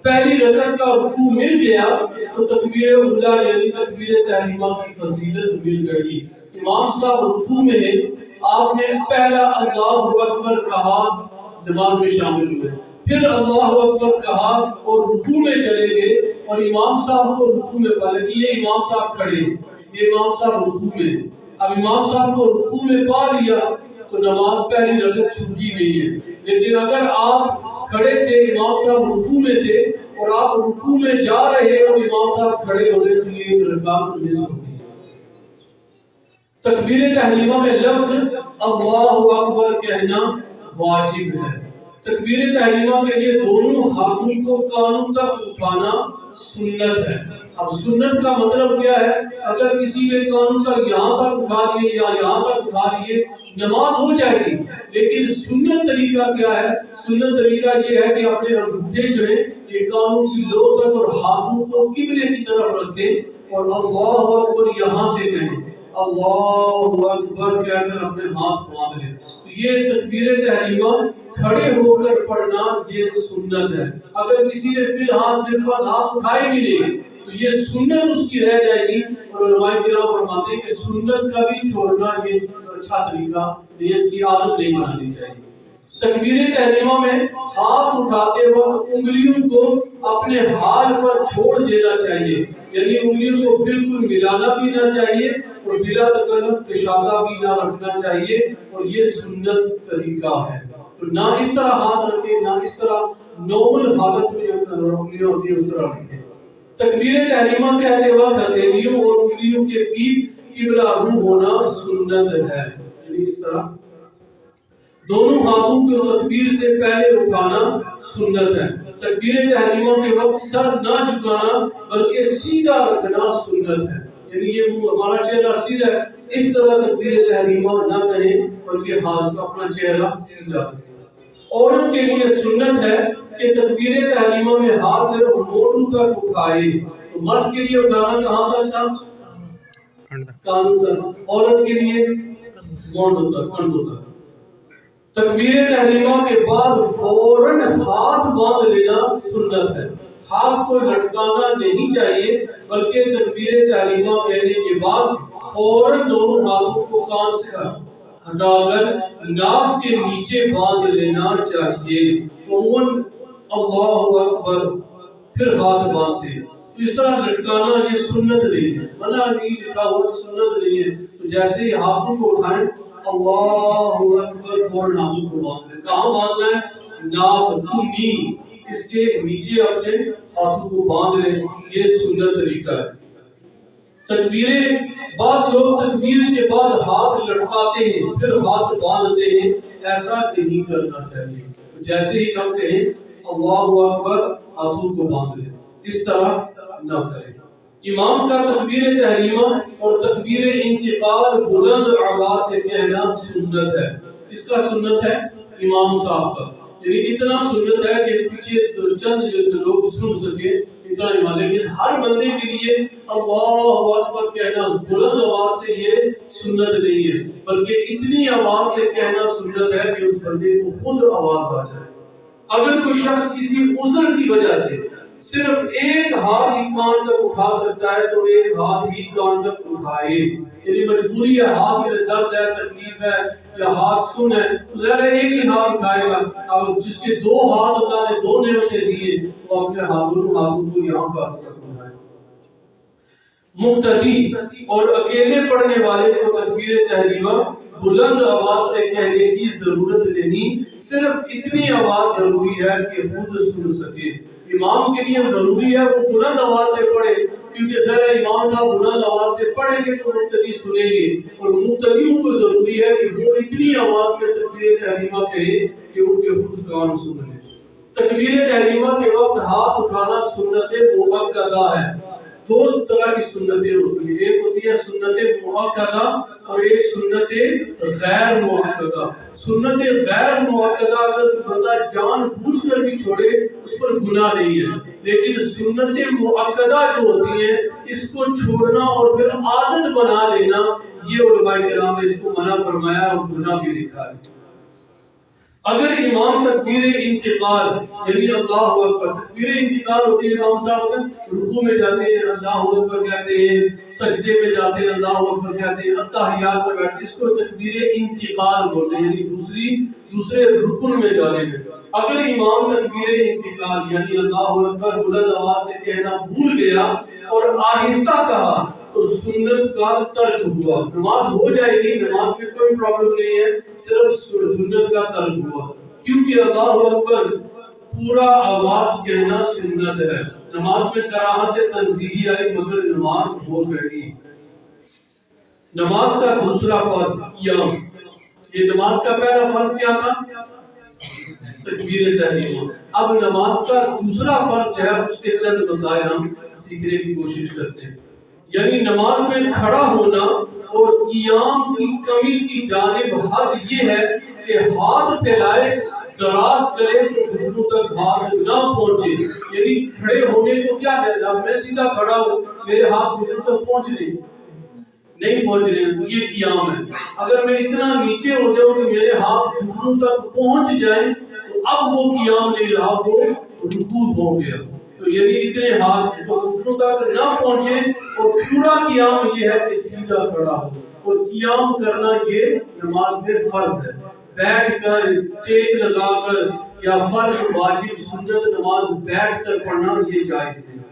پہلی رکعت کا رکوع مل گیا تو تکبیر اولا یعنی تکبیر تحریمہ کی فضیلت مل گئی۔ امام صاحب رکوع میں ہیں، آپ نے پہلا اللہ اکبر کہا، نماز میں شامل ہوئے، پھر اللہ اکبر کہا اور رکوع میں چلے گئے، اور امام صاحب کو رکوع میں پا لیا۔ یہ امام صاحب کھڑے، یہ امام صاحب رکوع میں، اب امام صاحب کو رکوع میں پا لیا تو نماز پہلی رکعت چھوٹی نہیں ہے۔ لیکن اگر آپ کھڑے تھے، امام صاحب رکوع میں تھے اور آپ رکوع میں جا رہے اور امام صاحب کھڑے ہو رہے تو یہ ایک رکعت مس ہو گئی۔ تکبیر تحریمہ میں لفظ اللہ اکبر کہنا واجب ہے۔ تکبیر تحریمہ کے لیے دونوں ہاتھوں کو کانوں تک اٹھانا سنت ہے۔ اب سنت کا مطلب کیا ہے؟ اگر کسی نے کانوں تک یہاں تک اٹھا لیے یا یہاں تک اٹھا لیے نماز ہو جائے گی، لیکن سنت طریقہ کیا ہے؟ سنت طریقہ یہ ہے کہ اپنے انگوٹھے جو ہیں یہ کانوں کی لو تک اور ہاتھوں کو قبلے کی طرف رکھیں اور اللہ اکبر یہاں سے کہیں، اللہ اکبر کہہ کر اپنے ہاتھ باندھ لیں۔ یہ تکبیر تحریمہ کھڑے ہو کر پڑھنا یہ سنت ہے۔ اگر کسی نے بالفعل ہاتھ اٹھائے بھی نہیں تو یہ سنت اس کی رہ جائے گی، اور علماء کرام فرماتے ہیں کہ سنت کا بھی چھوڑنا یہ اچھا طریقہ نہیں، اس کی عادت نہیں بنانی چاہیے۔ تکبیر تحریمہ میں ہاتھ اٹھاتے وقت انگلیوں کو اپنے حال پر چھوڑ دینا چاہیے، یعنی انگلیوں کو بالکل ملانا بھی نہ چاہیے اور بلا تکلف کشادہ بھی نہ رکھنا چاہیے، اور یہ سنت طریقہ ہے۔ تو نہ اس طرح ہاتھ رکھے، نہ اس طرح نارمل حالت میں جو انگلیاں ہوتی ہیں اس طرح رکھیں۔ تکبیر تحریمہ کہتے وقت ہتھیلیوں اور انگلیوں کے بیچ قبلہ رو ہونا سنت ہے، یعنی اس طرح دونوں ہاتھوں کو تکبیر سے پہلے اٹھانا سنت ہے۔ تکبیر تحریمہ کے وقت سر نہ جھکانا بلکہ سیدھا رکھنا سنت ہے، یعنی یہ ہمارا چہرہ سیدھا ہے، اس طرح تکبیر تحریمہ نہ کریں بلکہ ہاتھ اپنا چہرہ سیدھا رکھیں۔ عورت کے لیے سنت ہے کہ تکبیر تحریمہ میں ہاتھ صرف مونڈوں تک اٹھائے، تو مرد کے لیے اٹھانا کہاں تک تھا؟ کانوں تک، عورت کے لیے مونڈوں تک، کندھوں تک۔ تکبیر تحریمہ کے بعد فوراً ہاتھ باندھ لینا سنت ہے، ہاتھ کو لٹکانا نہیں چاہیے بلکہ تکبیر تحریمہ کہنے کے بعد فوراً دونوں ہاتھوں کو کان سے ہٹا کر ناف کے نیچے باندھ لینا چاہیے۔ عموماً اللہ اکبر پھر ہاتھ باندھتے، تو اس طرح لٹکانا یہ سنت نہیں ہے، منع نہیں لکھا ہوا، سنت نہیں ہے۔ تو جیسے ہی ہاتھوں کو اٹھائیں اللہ اکبر فوراً ہاتھوں کو باندھ لیں۔ کہاں باندھنا ہے؟ ناف کنی، اس کے نیچے اپنے ہاتھوں کو باندھ لیں، یہ سنت طریقہ ہے۔ تکبیریں، بعض لوگ تکبیر کے بعد ہاتھ لٹکاتے ہیں پھر ہاتھ باندھتے ہیں، ایسا نہیں کرنا چاہیے۔ جیسے ہی ہم کہیں اللہ اکبر ہاتھوں کو باندھ لیں، اس طرح نہ کریں۔ امام کا تکبیر تحریمہ اور تکبیر انتقال بلند آواز سے کہنا سنت ہے۔ اس کا سنت ہے امام صاحب کا، یعنی اتنا سنت ہے کہ پیچھے چند جو لوگ سن سکے اتنا ایمان، لیکن ہر بندے کے لیے اللہ اکبر کہنا بلند آواز سے یہ سنت نہیں ہے، بلکہ اتنی آواز سے کہنا سنت ہے کہ اس بندے کو خود آواز آ جائے۔ اگر کوئی شخص کسی عذر کی وجہ سے صرف ایک ہاتھ ہی کان تک اٹھا سکتا ہے تو ایک ہاتھ ہی کان تک اٹھائے، یعنی مجبوری ہے، ہاتھ میں درد ہے، تکلیف ہے یا ہاتھ سن ہے تو ظاہر ہے ایک ہی ہاتھ اٹھائے گا۔ اب جس کے دو ہاتھ اللہ نے دو نعمتیں دیے وہ اپنے ہاتھوں کو یہاں پر اٹھائے۔ مقتدی اور اکیلے پڑھنے والے کو تکبیر تحریمہ بلند آواز سے کہنے کی ضرورت نہیں، صرف اتنی آواز ضروری ہے کہ خود سن سکے۔ امام کے لیے ضروری ہے وہ بلند آواز سے پڑھے، کیونکہ ذرا امام صاحب بلند آواز سے پڑھیں گے تو مقتدی سنیں گے، اور مقتدیوں کو ضروری ہے کہ وہ اتنی آواز میں تکبیر تحریمہ کہیں کہ ان کے خود کان سن لیں۔ تکبیر تحریمہ کے وقت ہاتھ اٹھانا سنت مؤکدہ ہے۔ دو طرح کی سنتیں ہوتی ہیں، ایک ہوتی ہے سنت مؤکدہ اور ایک سنت غیر مؤکدہ۔ سنت غیر مؤکدہ اگر بندہ جان بوجھ کر بھی چھوڑے اس پر گناہ نہیں ہے، لیکن سنت مؤکدہ جو ہوتی ہیں اس کو چھوڑنا اور پھر عادت بنا لینا، یہ علماء کرام نے اس کو منع فرمایا اور گناہ بھی لکھا ہے۔ اگر امام تکبیر انتقال یعنی اللہ اکبر، تکبیر انتقال ہوتی ہے، امام صاحب رکوع میں جاتے ہیں اللہ اکبر کہتے ہیں، سجدے میں جاتے ہیں اللہ اکبر کہتے ہیں، اتحیات میں بیٹھتے ہیں، اس کو تکبیر انتقال بولتے ہیں، یعنی دوسرے رکن میں جانے میں۔ اگر امام تکبیر انتقال یعنی اللہ اکبر بلند آواز سے کہنا بھول گیا اور آہستہ کہا تو سنت کا ترک ہوا، نماز ہو جائے گی، نماز میں کوئی پرابلم نہیں ہے، صرف سنت کا ترک ہوا، کیونکہ اللہ اکبر پورا آواز کہنا سنت ہے۔ نماز میں کراہت تنزیہی آئی مگر نماز ہو گئی۔ نماز کا دوسرا فرض قیام، یہ نماز کا پہلا فرض کیا تھا؟ تکبیر تحریمہ۔ اب نماز کا دوسرا فرض ہے، اس کے چند مسائل ہم سیکھنے کی کوشش کرتے ہیں۔ یعنی نماز میں کھڑا ہونا اور قیام کی کمی کی جانب حد یہ ہے کہ ہاتھ پھیلائے، دراز کرے تو گھٹنوں تک ہاتھ نہ پہنچے، یعنی کھڑے ہونے کو کیا کہتے ہیں؟ اب میں سیدھا کھڑا ہوں، میرے ہاتھ گھٹنوں تک پہنچ نہیں پہنچ رہے، یہ قیام ہے۔ اگر میں اتنا نیچے ہو جاؤں کہ میرے ہاتھ گھٹنوں تک پہنچ جائیں تو اب وہ قیام نہیں رہا، وہ رکوع ہو گیا۔ تو یعنی اتنے ہاتھ گھٹنوں تک نہ پہنچے، اور پورا قیام یہ ہے کہ سیدھا کھڑا ہو، اور قیام کرنا یہ نماز میں فرض ہے۔ بیٹھ کر، ٹیک لگا کر یا فرض واجب سنت نماز بیٹھ کر پڑھنا یہ جائز نہیں۔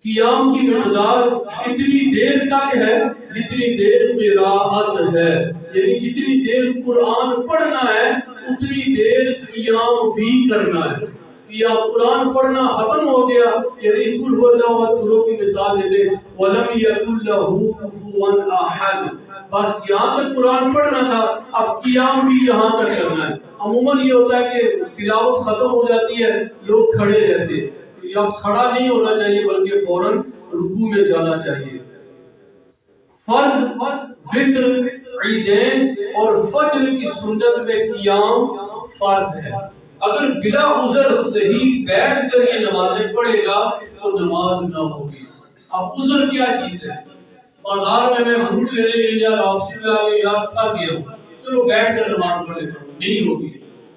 قیام کی مقدار اتنی دیر تک ہے جتنی دیر قراءت ہے، یعنی جتنی دیر قرآن پڑھنا ہے اتنی دیر قیام بھی کرنا ہے۔ یا قرآن پڑھنا ختم ہو گیا، یعنی قل هو اللہ احد سورہ کی مثال دیتے وَلَمْ يَكُنْ لَهُ كُفُوًا أَحَدٌ، بس یہاں تک قرآن پڑھنا تھا، اب قیام بھی یہاں تک کرنا ہے۔ عموماً یہ ہوتا ہے کہ تلاوت ختم ہو جاتی ہے، لوگ کھڑے رہتے، یا کھڑا نہیں ہونا چاہیے بلکہ فوراً رکوع میں جانا چاہیے۔ فرض، وتر، عیدین اور فجر کی سنت میں قیام فرض ہے۔ اگر بلا عذر صحیح بیٹھ کر یہ نمازیں پڑھے گا تو نماز نہ ہوگی۔ اب عذر کیا چیز ہے؟ بازار میں فروٹ لینے کے لیے واپسی میں آگے یاد تھا کہ چلو بیٹھ کر نماز پڑھ لیتا ہوں، نہیں ہوگی۔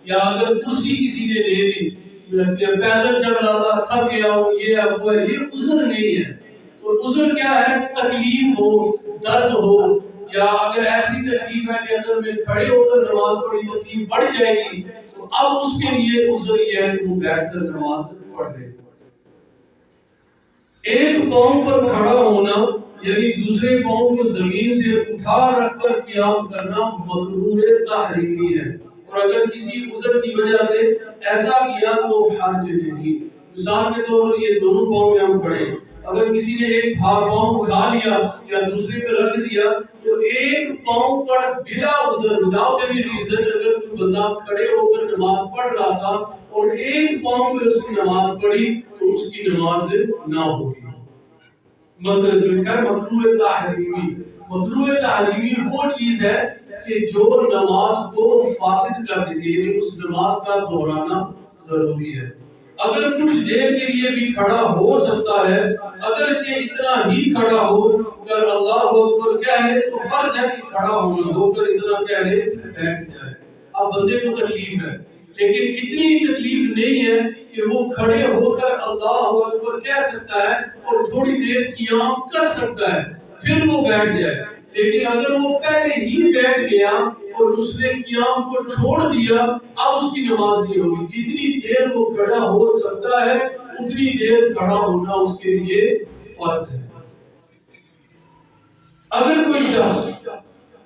یا اگر کرسی کسی نے دے دی، پیدل چل رہا تھا، تھک گیا ہو، یہ اب وہ ہے، یہ عذر نہیں ہے۔ تو عذر کیا ہے؟ تکلیف ہو، درد ہو، یا اگر ایسی تکلیف ہے کہ اگر میں کھڑے ہو کر نماز پڑھی تکلیف بڑھ جائے گی تو اب اس کے لیے عذر یہ ہے کہ وہ بیٹھ کر نماز پڑھ لے۔ ایک پاؤں پر کھڑا ہونا یعنی دوسرے پاؤں کو زمین سے اٹھا رکھ کر قیام کرنا مکروہ تحریمی ہے، اور اگر کسی عذر کی وجہ سے ایسا کیا تو حرج نہیں۔ مثال کے طور پر یہ دونوں پاؤں میں ہم کھڑے، اگر کسی نے ایک پاؤں اٹھا لیا یا دوسرے پہ رکھ دیا تو ایک پاؤں پر بلا عذر وداؤٹ اینی ریزن اگر کوئی بندہ کھڑے ہو کر نماز پڑھ رہا تھا اور ایک پاؤں پہ اس کی نماز پڑھی تو اس کی نماز نہ ہوگی۔ مکروہ تحریمی، مکروہ تحریمی وہ چیز ہے کہ جو نماز کو فاسد کر دیتی ہے، یعنی اس نماز کا دہرانا ضروری ہے۔ اگر کچھ دیر کے لیے بھی کھڑا ہو سکتا ہے، اگرچہ اتنا ہی کھڑا ہو کر اللہ اکبر کہہ لے تو فرض ہے کہ کھڑا ہو کر اتنا کہہ لے بیٹھ جائے۔ اب بندے کو تکلیف ہے لیکن اتنی تکلیف نہیں ہے کہ وہ کھڑے ہو کر اللہ اکبر کہہ سکتا ہے اور تھوڑی دیر قیام کر سکتا ہے، پھر وہ بیٹھ جائے۔ لیکن اگر وہ پہلے ہی بیٹھ گیا اور اس نے قیام کو چھوڑ دیا اب اس کی نماز نہیں ہوگی۔ جتنی دیر وہ کھڑا ہو سکتا ہے اتنی دیر کھڑا ہونا اس کے لیے فرض ہے۔ اگر کوئی شخص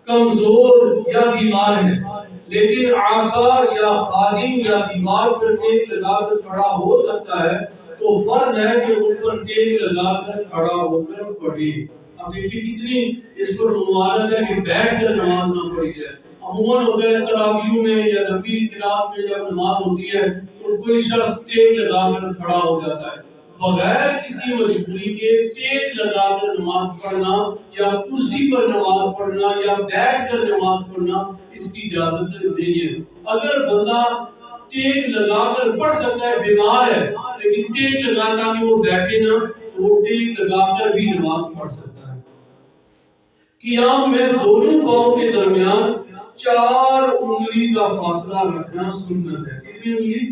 کمزور یا بیمار ہے لیکن عصا یا خادم یا دیوار پر ٹیک لگا کر کھڑا ہو سکتا ہے تو فرض ہے کہ ان پر ٹیک لگا کر کھڑا ہو کر پڑھے۔ اب دیکھیے کتنی اس پر ممانعت ہے کہ بیٹھ کر نماز نہ پڑھی جائے۔ عموماً ہوتا ہے تراویح میں یا لمبی قرات میں جب نماز ہوتی ہے تو کوئی شخص ٹیک لگا کر کھڑا ہو جاتا ہے، بغیر کسی مجبوری کے ٹیک لگا کر نماز پڑھنا یا کرسی پر نماز پڑھنا یا بیٹھ کر نماز پڑھنا اس کی اجازت نہیں ہے۔ اگر بندہ ٹیک لگا کر پڑھ سکتا ہے، بیمار ہے لیکن ٹیک لگا تاکہ وہ بیٹھے نہ تو وہ ٹیک لگا کر بھی نماز پڑھ سکتا ہے۔ قیام میں دونوں پاؤں کے درمیان 4 انگلی کا فاصلہ رکھنا سنت ہے. کتنی انگلی؟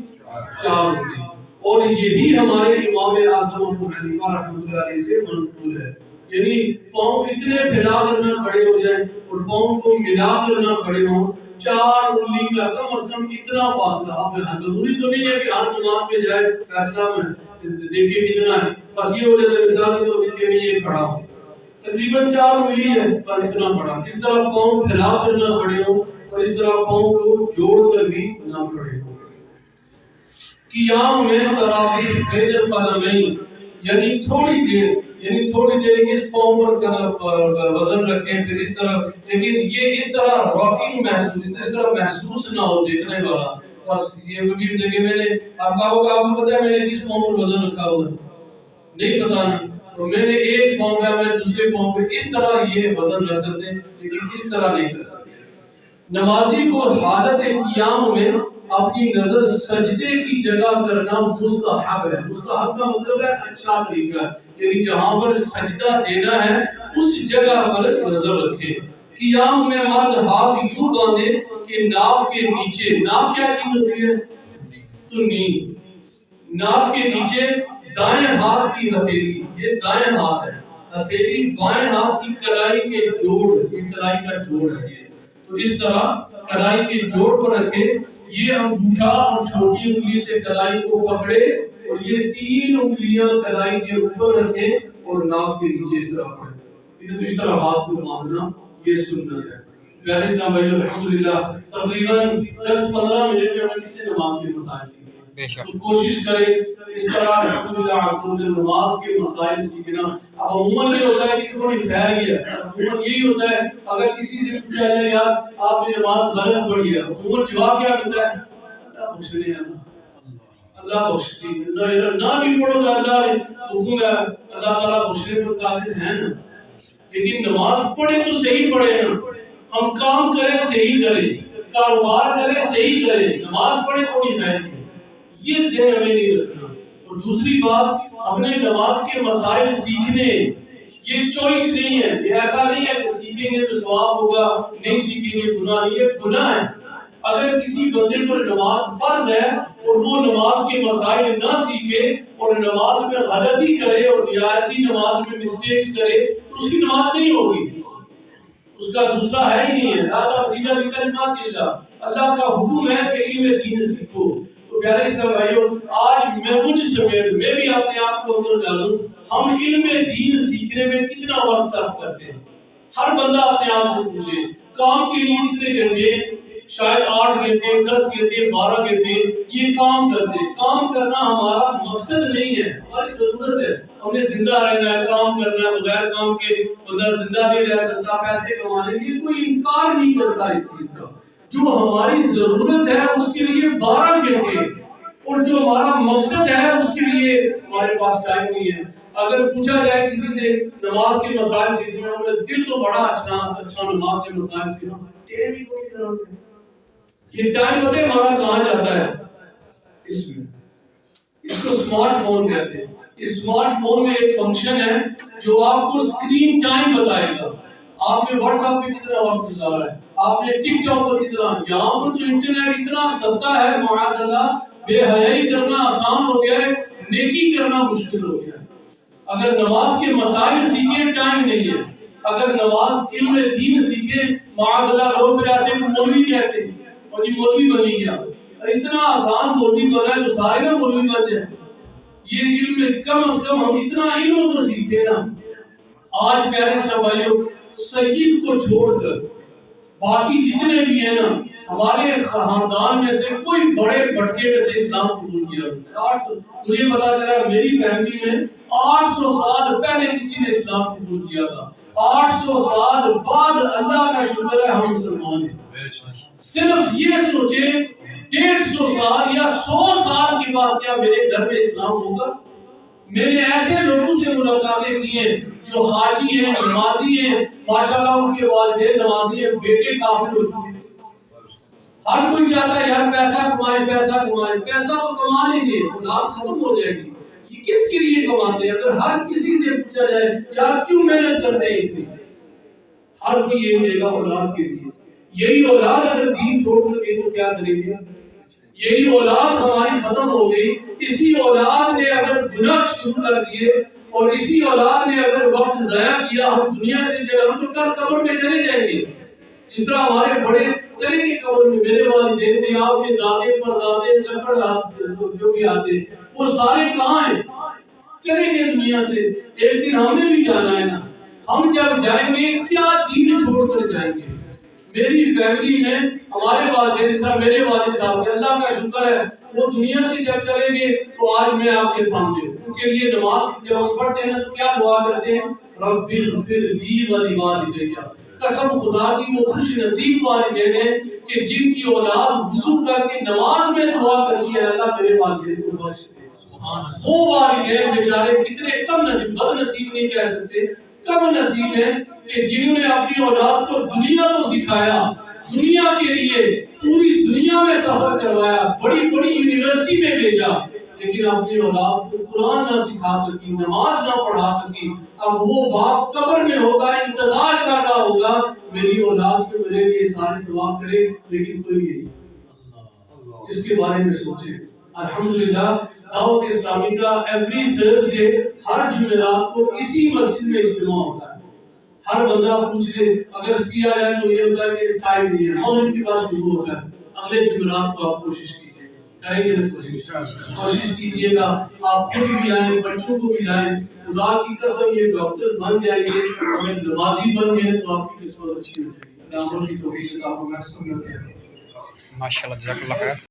4 انگلی. اور یہی ہمارے امام اعظم ابو حنیفہ رحمۃ اللہ علیہ سے منقول ہے. یعنی پاؤں اتنے پھیلا کر نہ کھڑے ہو جائیں اور پاؤں کو ملا کر نہ کھڑے ہوں. 4 انگلی کا کم از کم اتنا فاصلہ. اب ضروری تو نہیں ہے کہ ہر نماز میں جائے فیصلہ میں دیکھیے کتنا ہے، بس یہ ہو جائے مثال کے طور پر یہ کھڑا ہو، تقریباً 4 انگلی ہے پر اتنا بڑا. اس طرح پاؤں پھیلا کر نہ کھڑے ہوں اور اس طرح پاؤں کو جوڑ کر بھی نہ کھڑے ہوں. قیام میں تراویح بین القدمین یعنی تھوڑی دیر اس پاؤں پر وزن رکھیں، پھر اس طرح، لیکن یہ اس طرح راکنگ محسوس، اس طرح محسوس نہ ہو دیکھنے والا. بس یہ بھی دیکھیں میں نے آپ کو پتا ہے میں نے کس پاؤں پر وزن رکھا ہوا ہے؟ نہیں پتا نا. تو میں نے ایک پاؤں پہ، میں دوسرے پاؤں پہ اس طرح یہ وزن رکھ سکتے ہیں لیکن اس طرح نہیں کر سکتے. نمازی کو حالت قیام میں اپنی نظر سجدے کی جگہ کرنا مستحب ہے. مستحب کا مطلب ہے اچھا طریقہ ہے، یعنی جہاں پر سجدہ دینا ہے اس جگہ پر نظر رکھے. قیام میں مرد ہاتھ یوں باندھے کہ ناف کے نیچے، ناف کیا چیز ہوتی ہے؟ تو نیند. ناف کے نیچے دائیں ہاتھ کی ہتھیلی، یہ دائیں ہاتھ ہے، ہتھیلی بائیں ہاتھ کی کلائی کے جوڑ، یہ کلائی کا جوڑ ہے یہ، تو اس طرح کلائی کے جوڑ پر رکھے. یہ انگوٹھا اور چھوٹی انگلی سے کلائی کو پکڑے اور یہ 3 انگلیاں کلائی کے اوپر رکھے اور ناف کے نیچے اس طرح پکڑے. تو اس طرح ہاتھ کو باندھنا یہ سنت ہے. پیارے اسلام بھائی الحمدللہ تقریباً 10-15 منٹ میں ہم نے کتنے نماز کے مسائل سیکھے. تو کوشش کریں اس طرح الحمدللہ نماز کے مسائل سیکھنا. اب عموماً یہ ہوتا ہے کہ تھوڑی خیر ہی ہے، عموماً یہی ہوتا ہے اگر کسی سے پوچھا جائے یار آپ نے نماز غلط پڑھی ہے، عموماً جواب کیا ملتا ہے؟ اللہ بخشنے اللہ بخشتی نہ بھی پڑھو تو اللہ نے حکم ہے، اللہ تعالیٰ بخشنے پر قادر ہے نا. لیکن نماز پڑھے تو صحیح پڑھے نا. ہم کام کریں صحیح کریں، کاروبار کریں صحیح کریں، نماز پڑھے کوئی خیر نہیں. یہ ذہن ہمیں نہیں رکھنا. اور دوسری بات، ہم نے نماز کے مسائل سیکھنے، یہ چوائس نہیں ہے. یہ ایسا نہیں ہے کہ سیکھیں گے تو ثواب ہوگا، نہیں سیکھیں گے گناہ نہیں. یہ گناہ ہے. اگر کسی بندے پر نماز فرض ہے اور وہ نماز کے مسائل نہ سیکھے اور نماز میں غلطی کرے اور یا ایسی نماز میں مسٹیکس کرے تو اس کی نماز نہیں ہوگی، اس کا دوسرا ہے ہی نہیں ہے. لا تبدیل لکلمات اللہ، اللہ کا حکم ہے کہ علم دین سیکھو. تو پیارے اسلام بھائیو، آج میں مجھ سمیت میں بھی اپنے آپ کو اندر ڈالوں، ہم علم دین سیکھنے میں کتنا وقت صرف کرتے ہیں؟ ہر بندہ اپنے آپ سے پوچھے. کام کے لیے کتنے گھنٹے؟ شاید 8 گھنٹے، 10 گھنٹے، 12 گھنٹے یہ کام کرتے. کام کرنا ہمارا مقصد نہیں ہے، ہماری ضرورت ہے. ہم نے زندہ رہنا ہے، کام کرنا ہے. بغیر کام کے بندہ زندہ نہیں رہ سکتا. پیسے کمانے کے لیے کوئی انکار نہیں کرتا اس چیز کا. جو ہماری ضرورت ہے اس کے لیے 12 گھنٹے، اور جو ہمارا مقصد ہے اس کے لیے ہمارے پاس ٹائم نہیں ہے. اگر پوچھا جائے کسی سے نماز کے مسائل سیکھنے میں، دل تو بڑا اچھا نماز کے مسائل سیکھنا، ٹائم ہی کوئی طرح سے. یہ ٹائم پتہ ہے ہمارا کہاں جاتا ہے؟ اس میں، اس کو سمارٹ فون کہتے ہیں. اس سمارٹ فون میں ایک فنکشن ہے جو آپ کو سکرین ٹائم بتائے گا. آپ نے واٹس ایپ پہ کتنا وقت گزارا ہے، آپ نے ٹک ٹاک پر کتنا. یہاں پر تو انٹرنیٹ اتنا سستا ہے، معاذ اللہ بے حیائی کرنا آسان ہو گیا ہے، نیکی کرنا مشکل ہو گیا ہے. اگر نماز کے مسائل سیکھے ٹائم نہیں ہے. اگر نماز علم دین سیکھے، معاذ اللہ لوگ پھر ایسے مولوی کہتے ہیں اور یہ مولوی بنی گیا، اتنا آسان مولوی بنا ہے تو سارے نا مولوی بن جائیں. یہ علم کم از کم ہم اتنا علم تو سیکھے نا. آج پیارے اسلام بھائیوں، سید کو چھوڑ کر باقی جتنے بھی ہیں نا، ہمارے خاندان میں سے کوئی بڑے بٹکے میں سے اسلام قبول کیا. مجھے پتا چلا میری فیملی میں 800 سال پہلے کسی نے اسلام قبول کیا تھا. 800 سال بعد اللہ کا شکر ہے ہم مسلمان ہیں. صرف یہ سوچے 150 سال یا 100 سال کے بعد کیا میرے گھر میں اسلام ہوگا؟ میں نے ایسے لوگوں سے ملاقاتیں کی ہیں جو حاجی ہیں، نمازی ہیں، ماشاءاللہ ان کے والدین نمازی ہیں، بیٹے کافر ہو چکے ہیں. ہر کوئی چاہتا ہے یار پیسہ کمائے، پیسہ کمائے. پیسہ تو کما لیں گے، اولاد ختم ہو جائے گی. یہ کس کے لیے کماتے ہیں؟ اگر ہر کسی سے پوچھا جائے یار کیوں محنت کرتے ہیں اتنی، ہر کوئی یہ کہے گا اولاد کے لیے. یہی اولاد اگر دین چھوڑ کر گئی تو کیا کریں گے؟ یہی اولاد ہماری ختم ہو گئی، اسی اولاد نے اگر گناہ شروع کر دیے اور اسی اولاد نے اگر وقت ضائع کیا، ہم دنیا سے چلے، ہم تو کل قبر میں چلے جائیں گے۔ جس طرح ہمارے بڑے چلیں گے قبر میں، میرے والدین تھے، آپ کے دادے پردادے لکڑ جو بھی آتے، وہ سارے کہاں ہیں؟ چلیں گے دنیا سے، ایک دن ہم نے بھی جانا ہے نا۔ ہم جب جائیں گے کیا دین چھوڑ کر جائیں گے؟ میری فیملی میں ہمارے والدین، جس طرح میرے والد صاحب تھے، اللہ کا شکر ہے وہ دنیا سے جب چلیں گے تو آج میں آپ کے سامنے ہوں۔ ان کے لیے نماز جب ہم پڑھتے ہیں تو کیا دعا کرتے ہیں؟ رب اغفر لی ولوالدی، قسم خدا کی وہ خوش نصیب والدین ہیں کہ جن کی اولاد وضو کر کے نماز میں دعا کرتی ہے اللہ میرے والدین کو بخش دے۔ وہ والدین بیچارے کتنے کم نصیب، بد نصیب نہیں کہہ سکتے، کم نصیب ہیں کہ جنہوں نے اپنی اولاد کو دنیا تو سکھایا، دنیا کے لیے پوری دنیا میں سفر کروایا، بڑی بڑی یونیورسٹی میں بھیجا، لیکن اپنی اولاد کو قرآن نہ سکھا سکی، نماز نہ پڑھا سکی۔ اب وہ باپ قبر میں ہوگا، انتظار کر رہا ہوگا میری اولاد کو میرے لیے سارے ثواب کرے، لیکن کوئی نہیں۔ اس کے بارے میں سوچیں۔ الحمدللہ دعوت اسلامی کا ایوری تھرسڈے ہر جمعرات کو اسی مسجد میں اجتماع ہوتا ہے۔ ہر بندہ پوچھ لے، اگر کیا جائے تو یہ ہوتا ہے کہ ٹائم نہیں ہے، اور ان کے بعد شروع ہوتا ہے۔ اگلے جمعرات کو آپ کوشش کیجیے، کریں گے کوشش کیجیے گا، آپ خود بھی آئیں، بچوں کو بھی لائیں۔ خدا کی قسم یہ ڈاکٹر بن جائیں گے، اگر نمازی بن گئے تو آپ کی قسمت اچھی ہو جائے گی۔ اللہ کی توفیق عطا فرمائے۔ سنت ہے۔ ماشاءاللہ، جزاک اللہ خیر۔